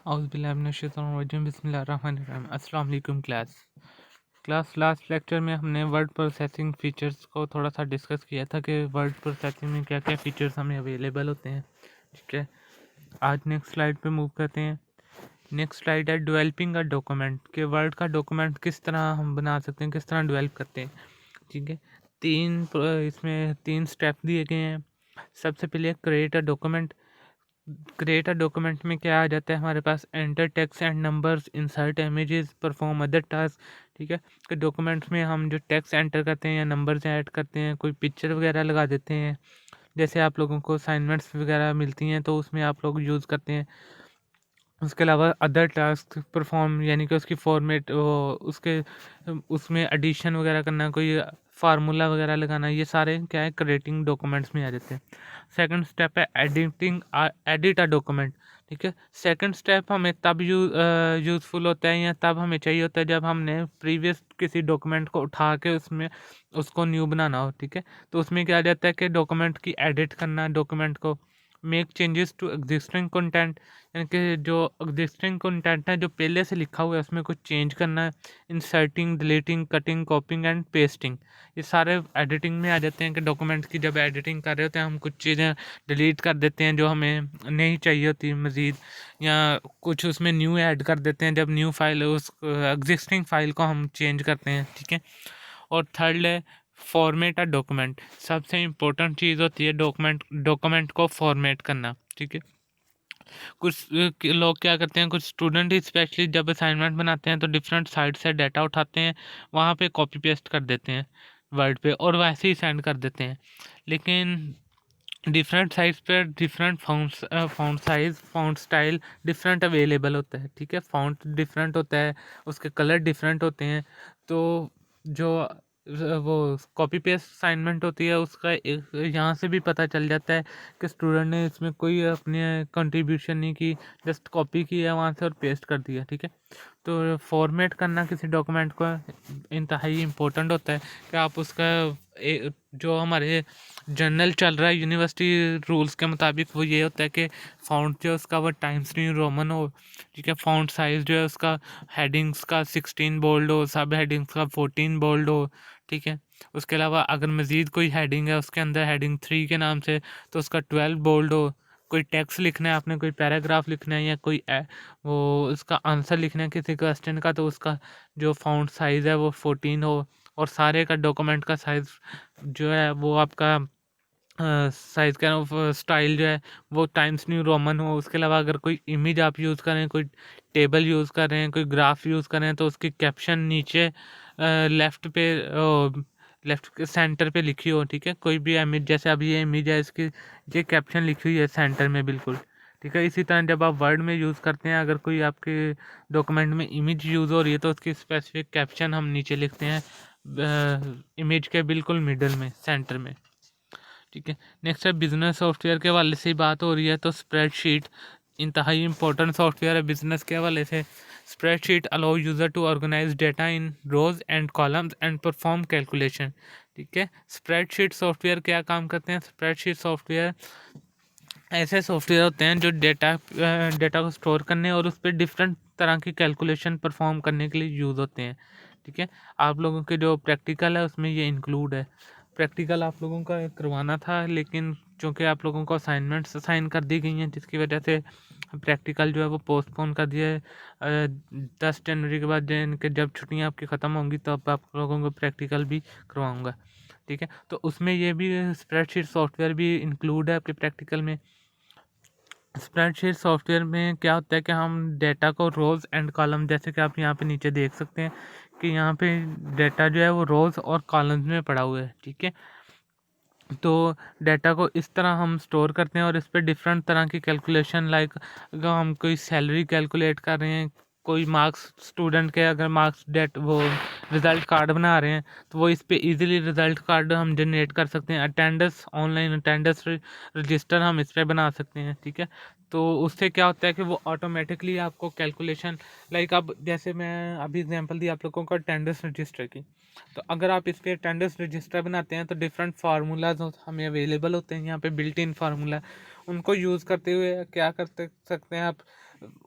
औज़ुबिल्लाहि बिस्मिल्लाहिर्रहमानिर्रहीम। अस्सलाम वालेकुम क्लास लास्ट लेक्चर में हमने वर्ड प्रोसेसिंग फ़ीचर्स को थोड़ा सा डिस्कस किया था कि वर्ड प्रोसेसिंग में क्या क्या फ़ीचर्स हमें अवेलेबल होते हैं। ठीक है, आज नेक्स्ट स्लाइड पे मूव करते हैं। नेक्स्ट स्लाइड है डेवलपिंग अ डॉक्यूमेंट, के वर्ड का डॉक्यूमेंट किस तरह हम बना सकते हैं, किस तरह डेवलप करते हैं। ठीक है, इसमें तीन स्टेप दिए गए हैं। सबसे पहले create a document. Create a document में क्या आ जाता है हमारे पास, enter text and numbers, insert images, perform other task. ठीक है, कि डॉक्यूमेंट्स में हम जो टेक्स्ट एंटर करते हैं या नंबर्स ऐड करते हैं, कोई पिक्चर वगैरह लगा देते हैं, जैसे आप लोगों को असाइनमेंट्स वगैरह मिलती हैं तो उसमें आप लोग यूज़ करते हैं। उसके अलावा अदर टास्क परफॉर्म, यानी कि उसकी फॉर्मेट उसके उसमें एडिशन वगैरह करना, कोई फार्मूला वगैरह लगाना, ये सारे क्या है क्रिएटिंग डॉक्यूमेंट्स में आ जाते हैं। सेकंड स्टेप है एडिट अ डॉक्यूमेंट। ठीक है, सेकंड स्टेप हमें तब यूज़फुल होता है या तब हमें चाहिए होता है जब हमने प्रीवियस किसी डॉक्यूमेंट को उठा के उसमें उसको न्यू बनाना हो। ठीक है, तो उसमें क्या आ जाता है कि डॉक्यूमेंट की एडिट करना, डॉक्यूमेंट को make changes to existing content, यानी कि जो एग्जिस्टिंग कंटेंट है जो पहले से लिखा हुआ है उसमें कुछ चेंज करना है। Inserting, deleting, cutting, कॉपिंग and pasting, ये सारे एडिटिंग में आ जाते हैं कि डॉक्यूमेंट की जब एडिटिंग कर रहे होते हैं हम कुछ चीज़ें डिलीट कर देते हैं जो हमें नहीं चाहिए होती मज़ीद, या कुछ उसमें न्यू ऐड कर देते हैं जब न्यू फाइल उस एग्जिस्टिंग फाइल को हम चेंज करते हैं। ठीक है, और थर्ड है फॉर्मेट अ डॉक्यूमेंट। सबसे इम्पोर्टेंट चीज़ होती है डॉक्यूमेंट को फॉर्मेट करना। ठीक है, कुछ लोग क्या करते हैं, कुछ स्टूडेंट स्पेशली जब असाइनमेंट बनाते हैं तो डिफरेंट साइट से डाटा उठाते हैं, वहाँ पे कॉपी पेस्ट कर देते हैं वर्ड पे और वैसे ही सेंड कर देते हैं। लेकिन डिफरेंट साइट्स पे different font size, font style different available होता है। ठीक है, फ़ॉन्ट डिफरेंट होता है, उसके कलर डिफरेंट होते हैं। तो जो वो कॉपी पेस्ट असाइनमेंट होती है उसका यहाँ से भी पता चल जाता है कि स्टूडेंट ने इसमें कोई अपने कंट्रीब्यूशन नहीं की, जस्ट कॉपी किया वहाँ से और पेस्ट कर दिया। ठीक है, तो फॉर्मेट करना किसी डॉक्यूमेंट को इंतहाई इम्पोर्टेंट होता है कि आप उसका जो हमारे जर्नल चल रहा है यूनिवर्सिटी रूल्स के मुताबिक, वो ये होता है कि फ़ॉन्ट जो उसका वो टाइम्स न्यू रोमन हो। ठीक है, फ़ॉन्ट साइज़ जो है उसका हेडिंग्स का 16 बोल्ड हो, सब हेडिंग्स का 14 बोल्ड हो। ठीक है, उसके अलावा अगर मज़ीद कोई हेडिंग है उसके अंदर हेडिंग 3 के नाम से तो उसका 12 बोल्ड हो। कोई टेक्स्ट लिखना है आपने, कोई पैराग्राफ लिखना है या कोई वो उसका आंसर लिखना है किसी क्वेश्चन का, तो उसका जो फ़ॉन्ट साइज़ है वो 14 हो। और सारे का डॉक्यूमेंट का साइज़ जो है वो आपका साइज़ का स्टाइल जो है वो टाइम्स न्यू रोमन हो। उसके अलावा अगर कोई इमेज आप यूज़ कर रहे हैं, कोई टेबल यूज़ कर रहे हैं, कोई ग्राफ यूज़ कर रहे हैं, तो उसकी कैप्शन नीचे लेफ़्ट पे लेफ़्ट के सेंटर पे लिखी हो। ठीक है, कोई भी इमेज, जैसे अभी ये इमेज है इसकी ये कैप्शन लिखी हुई है सेंटर में बिल्कुल। ठीक है, इसी तरह जब आप वर्ड में यूज़ करते हैं, अगर कोई आपके डॉक्यूमेंट में इमेज यूज़ हो रही है तो उसकी स्पेसिफिक कैप्शन हम नीचे लिखते हैं इमेज के बिल्कुल मिडल में, सेंटर में। ठीक है, नेक्स्ट है बिजनेस सॉफ्टवेयर के हवाले से ही बात हो रही है तो स्प्रेडशीट इंतहाई इंपॉर्टेंट सॉफ्टवेयर है बिजनेस के हवाले से। Spreadsheet allow user to organise data in rows and columns and perform calculation. ठीक है, स्प्रेडशीट सॉफ्टवेयर क्या काम करते हैं, स्प्रेडशीट सॉफ्टवेयर ऐसे सॉफ्टवेयर होते हैं जो डेटा को स्टोर करने और उस पर डिफरेंट तरह की कैलकुलेशन परफॉर्म करने के लिए यूज़ होते हैं। ठीक है, आप लोगों के जो प्रैक्टिकल है उसमें ये इंक्लूड है। प्रैक्टिकल आप लोगों का करवाना था, लेकिन चूँकि आप लोगों को असाइनमेंट्स असाइन कर दी गई हैं जिसकी वजह से प्रैक्टिकल जो है वो पोस्टपोन कर दिया है। 10 जनवरी के बाद इनके जब छुट्टियाँ आपकी ख़त्म होंगी तो अब आप लोगों को प्रैक्टिकल भी करवाऊँगा। ठीक है, तो उसमें ये भी स्प्रेडशीट सॉफ्टवेयर भी इंक्लूड है आपके प्रैक्टिकल में। स्प्रेडशीट सॉफ्टवेयर में क्या होता है कि हम डेटा को रोज़ एंड कॉलम, जैसे कि आप यहाँ पे नीचे देख सकते हैं कि यहाँ पे डेटा जो है वो रोज़ और कॉलम्स में पड़ा हुआ है। ठीक है, तो डेटा को इस तरह हम स्टोर करते हैं और इस पे डिफरेंट तरह की कैलकुलेशन, लाइक अगर हम कोई सैलरी कैलकुलेट कर रहे हैं, कोई मार्क्स स्टूडेंट के अगर मार्क्स डेट वो रिज़ल्ट कार्ड बना रहे हैं तो वो इस पे इजीली रिज़ल्ट कार्ड हम जनरेट कर सकते हैं। अटेंडेंस, ऑनलाइन अटेंडेंस रजिस्टर हम इस पे बना सकते हैं। ठीक है, तो उससे क्या होता है कि वो ऑटोमेटिकली आपको कैलकुलेशन, लाइक अब जैसे मैं अभी एग्जांपल दी आप लोगों को अटेंडेंस रजिस्टर की, तो अगर आप इस पर अटेंडेंस रजिस्टर बनाते हैं तो डिफरेंट फार्मूलाज हमें अवेलेबल होते हैं यहाँ पे बिल्ट इन फार्मूला। उनको यूज़ करते हुए क्या करते सकते हैं आप,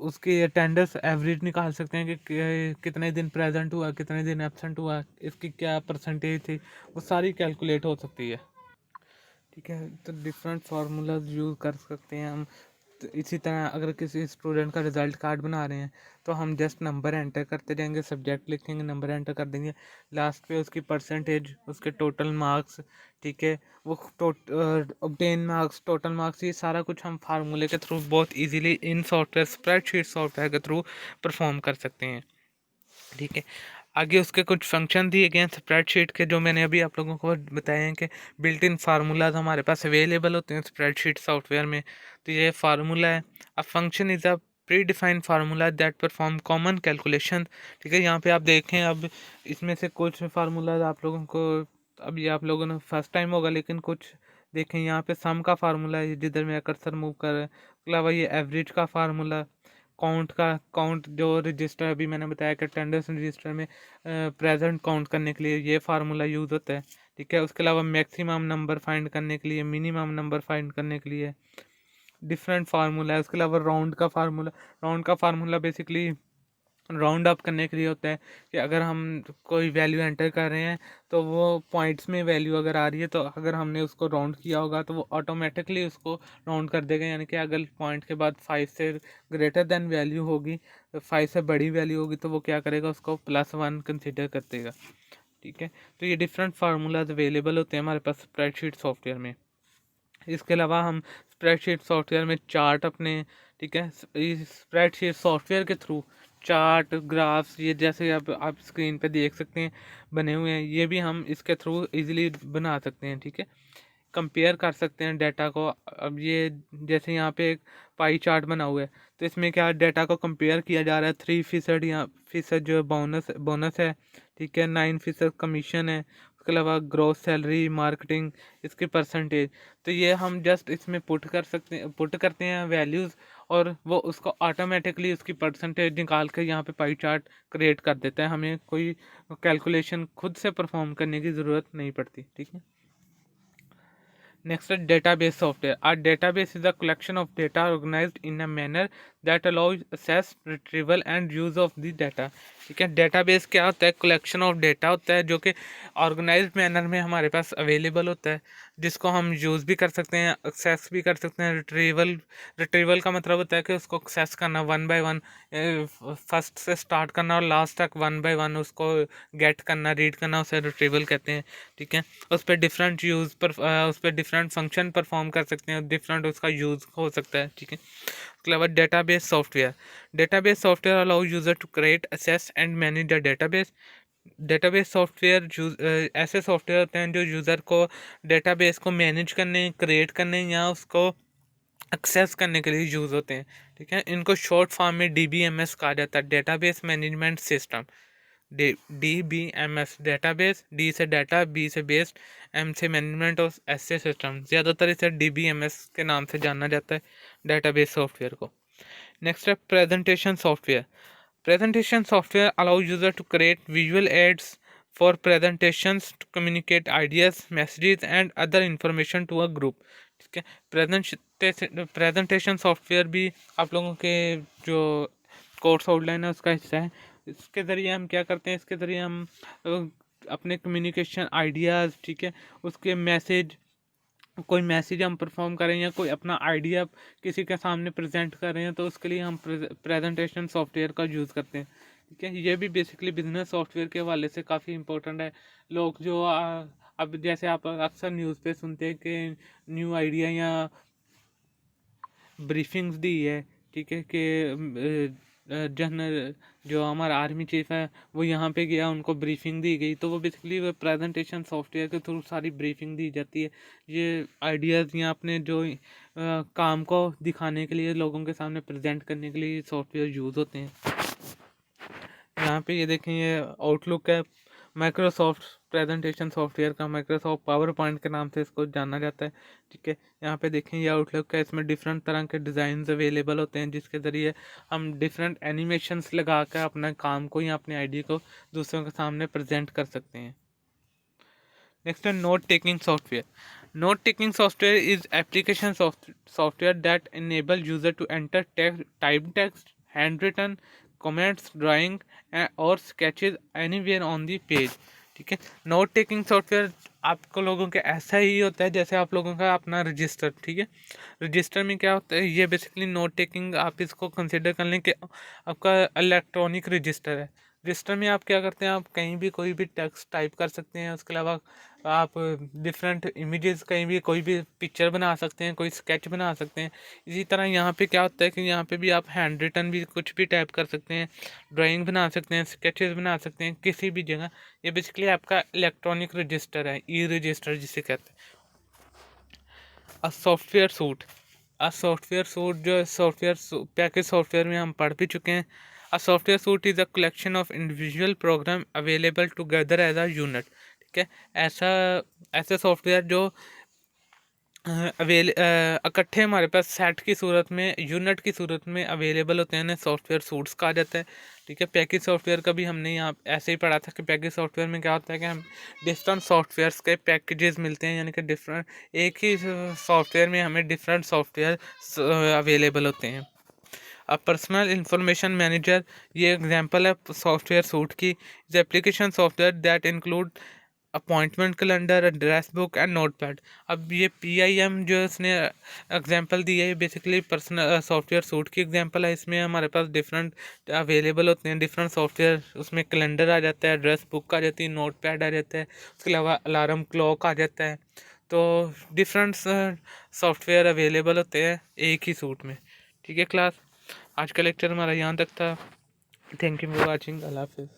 उसकी अटेंडेंस एवरेज निकाल सकते हैं कि कितने दिन प्रेजेंट हुआ, कितने दिन एब्सेंट हुआ, इसकी क्या परसेंटेज थी, वो सारी कैलकुलेट हो सकती है। ठीक है, तो डिफरेंट फार्मूलाज यूज़ कर सकते हैं हम। तो इसी तरह अगर किसी स्टूडेंट का रिजल्ट कार्ड बना रहे हैं तो हम जस्ट नंबर एंटर करते जाएंगे, सब्जेक्ट लिखेंगे, नंबर एंटर कर देंगे, लास्ट पे उसकी परसेंटेज, उसके टोटल मार्क्स, ठीक है, वो ऑब्टेन मार्क्स, टोटल मार्क्स, ये सारा कुछ हम फार्मूले के थ्रू बहुत इजीली इन सॉफ्टवेयर, स्प्रेडशीट सॉफ्टवेयर के थ्रू परफॉर्म कर सकते हैं। ठीक है, आगे उसके कुछ फंक्शन दिए गए हैं स्प्रेडशीट के, जो मैंने अभी आप लोगों को बताए हैं कि बिल्ट इन फार्मूलाज हमारे पास अवेलेबल होते हैं स्प्रेडशीट सॉफ्टवेयर में। तो ये फार्मूला है, a function is a pre defined formula that perform common calculation. ठीक है, यहाँ पे आप देखें, अब इसमें से कुछ फार्मूलाज आप लोगों को, अभी आप लोगों ने फर्स्ट टाइम होगा, लेकिन कुछ देखें, यहाँ पे सम का फार्मूला है जिधर मेरा कर्सर मूव कर रहा है, उसके अलावा ये एवरेज का फार्मूला, काउंट जो रजिस्टर अभी मैंने बताया कि अटेंडेंस रजिस्टर में प्रेजेंट काउंट करने के लिए ये फार्मूला यूज़ होता है। ठीक है, उसके अलावा मैक्सिमम नंबर फाइंड करने के लिए, मिनिमम नंबर फाइंड करने के लिए डिफरेंट फार्मूला है। उसके अलावा राउंड का फार्मूला बेसिकली राउंड अप करने के लिए होता है कि अगर हम कोई वैल्यू एंटर कर रहे हैं तो वो पॉइंट्स में वैल्यू अगर आ रही है, तो अगर हमने उसको राउंड किया होगा तो वो ऑटोमेटिकली उसको राउंड कर देगा, यानी कि अगर पॉइंट के बाद 5 से ग्रेटर देन वैल्यू होगी, 5 से बड़ी वैल्यू होगी, तो वो क्या करेगा, उसको +1 कंसिडर कर देगा। ठीक है, तो ये डिफरेंट फार्मूलाज अवेलेबल होते हैं हमारे पास स्प्रेडशीट सॉफ्टवेयर में। इसके अलावा हम स्प्रेडशीट सॉफ्टवेयर में चार्ट अपने, ठीक है, इस स्प्रेडशीट सॉफ्टवेयर के थ्रू चार्ट, ग्राफ्स, ये जैसे आप स्क्रीन पे देख सकते हैं बने हुए हैं, ये भी हम इसके थ्रू इजीली बना सकते हैं। ठीक है, कंपेयर कर सकते हैं डाटा को। अब ये जैसे यहाँ पे एक पाई चार्ट बना हुआ है, तो इसमें क्या डाटा को कंपेयर किया जा रहा है, 3% यहाँ फीसद जो बोनस बोनस है, ठीक है, 9% कमीशन है, उसके अलावा ग्रोस सैलरी, मार्केटिंग, इसकी परसेंटेज। तो ये हम जस्ट इसमें पुट करते हैं वैल्यूज़, और वो उसको ऑटोमेटिकली उसकी परसेंटेज निकाल कर यहाँ पे पाई चार्ट क्रिएट कर देता है, हमें कोई कैलकुलेशन खुद से परफॉर्म करने की ज़रूरत नहीं पड़ती। ठीक है, next is database software. A database is a collection of data organized in a manner that allows access, retrieval and use of the data. ठीक है, डेटाबेस क्या होता है, कलेक्शन ऑफ डेटा होता है जो कि ऑर्गेनाइज्ड मैनर में हमारे पास अवेलेबल होता है, जिसको हम यूज़ भी कर सकते हैं, एक्सेस भी कर सकते हैं। रिट्रीवल का मतलब होता है कि उसको एक्सेस करना, 1 by 1, फर्स्ट से स्टार्ट करना और लास्ट तक 1 by 1 उसको गेट करना, रीड करना, उसे रिट्रीवल कहते हैं। ठीक है, उस पर डिफरेंट उस पर डिफरेंट फंक्शन परफॉर्म कर सकते हैं, डिफरेंट उसका यूज़ हो सकता है। ठीक है, उसके अलावा database software allow user to create, access and manage the database. Database software ऐसे सॉफ्टवेयर होते हैं जो यूज़र को डेटाबेस को मैनेज करने, क्रिएट करने या उसको एक्सेस करने के लिए यूज़ होते हैं। ठीक है, इनको शॉर्ट फॉर्म में DBMS कहा जाता है, database management system. DBMS, database, D से डाटा, बी से बेस्ड, एम से मैनेजमेंट और एस से सिस्टम। ज़्यादातर इसे DBMS के नाम से जाना जाता है डेटाबेस सॉफ्टवेयर को। नेक्स्ट है presentation software. Presentation software allows user to create visual aids for presentations, to communicate ideas, messages and other information to a group. ठीक है, प्रेजेंटेशन सॉफ्टवेयर भी आप लोगों के जो कोर्स आउटलाइन है उसका हिस्सा है। इसके ज़रिए हम क्या करते हैं, इसके ज़रिए हम अपने कम्युनिकेशन आइडियाज़, ठीक है, उसके कोई मैसेज हम परफॉर्म करें या कोई अपना आइडिया किसी के सामने प्रेजेंट कर रहे हैं, तो उसके लिए हम प्रेजेंटेशन सॉफ्टवेयर का यूज़ करते हैं। ठीक है, ये भी बेसिकली बिजनेस सॉफ्टवेयर के हवाले से काफ़ी इंपॉर्टेंट है। लोग जो अब जैसे आप अक्सर न्यूज़ पे सुनते हैं कि न्यू आइडिया या ब्रीफिंग्स दी है, ठीक है, कि जनरल जो हमारा आर्मी चीफ है वो यहाँ पे गया, उनको ब्रीफिंग दी गई, तो वो बेसिकली वो प्रेजेंटेशन सॉफ्टवेयर के थ्रू सारी ब्रीफिंग दी जाती है। ये आइडियाज़ या अपने जो काम को दिखाने के लिए, लोगों के सामने प्रेजेंट करने के लिए सॉफ्टवेयर यूज़ होते हैं। यहाँ पे ये देखें, ये आउटलुक है, माइक्रोसॉफ्ट प्रेजेंटेशन सॉफ्टवेयर का, माइक्रोसॉफ्ट पावर पॉइंट के नाम से इसको जाना जाता है। ठीक है, यहाँ पे देखें ये आउटलुक है, इसमें डिफरेंट तरह के डिज़ाइन अवेलेबल होते हैं जिसके ज़रिए हम डिफरेंट एनिमेशंस लगा कर अपने काम को या अपने आइडिया को दूसरों के सामने प्रेजेंट कर सकते हैं। नेक्स्ट है note taking software. Note taking software is application software that enable user to enter text, typed text, handwritten comments, drawing और sketches anywhere on the page. ठीक है, नोट टेकिंग सॉफ्टवेयर आपको लोगों के ऐसा ही होता है जैसे आप लोगों का अपना रजिस्टर। ठीक है, रजिस्टर में क्या होता है, ये बेसिकली नोट टेकिंग आप इसको कंसिडर कर लें कि आपका इलेक्ट्रॉनिक रजिस्टर है। रजिस्टर में आप क्या करते हैं, आप कहीं भी कोई भी टेक्स्ट टाइप कर सकते हैं, उसके अलावा आप डिफरेंट इमेजेस कहीं भी कोई भी पिक्चर बना सकते हैं, कोई स्केच बना सकते हैं। इसी तरह यहाँ पे क्या होता है कि यहाँ पे भी आप हैंड रिटन भी कुछ भी टाइप कर सकते हैं, ड्राइंग बना सकते हैं, स्केचेस बना सकते हैं किसी भी जगह। ये बेसिकली आपका इलेक्ट्रॉनिक रजिस्टर है, ई रजिस्टर जिसे कहते हैं। A software suite, software suite जो सॉफ्टवेयर पैकेज सॉफ्टवेयर में हम पढ़ भी चुके हैं। A software suite is a collection of individual program available together as a unit. ठीक है, ऐसा ऐसे सॉफ्टवेयर जो इकट्ठे हमारे पास सेट की सूरत में, यूनिट की सूरत में अवेलेबल होते हैं, सॉफ्टवेयर सूट्स कहा जाता है। ठीक है, पैकेज सॉफ्टवेयर का भी हमने यहाँ ऐसे ही पढ़ा था कि पैकेज सॉफ्टवेयर में क्या होता है कि हम डिफरेंट सॉफ्टवेयर्स के पैकेजेस मिलते हैं, यानी कि डिफरेंट एक ही सॉफ्टवेयर में हमें डिफरेंट सॉफ्टवेयर अवेलेबल होते हैं। अब पर्सनल इंफॉर्मेशन मैनेजर ये एग्जांपल है सॉफ्टवेयर सूट की। Application software that include appointment calendar, address book and note pad. अब ये PIM जो इसने एग्जांपल दी है, ये बेसिकली पर्सनल सॉफ्टवेयर सूट की एग्जांपल है। इसमें हमारे पास डिफरेंट अवेलेबल होते हैं डिफरेंट सॉफ्टवेयर। उसमें कैलेंडर आ जाता है, एड्रेस बुक आ जाती है, नोट पैड आ जाता है, उसके अलावा अलार्म क्लॉक आ जाता है। तो डिफरेंट सॉफ्टवेयर अवेलेबल होते हैं एक ही सूट में। ठीक है क्लास, आज का लेक्चर हमारा यहाँ तक था। Thank you for watching. अल्लाह हाफिज़।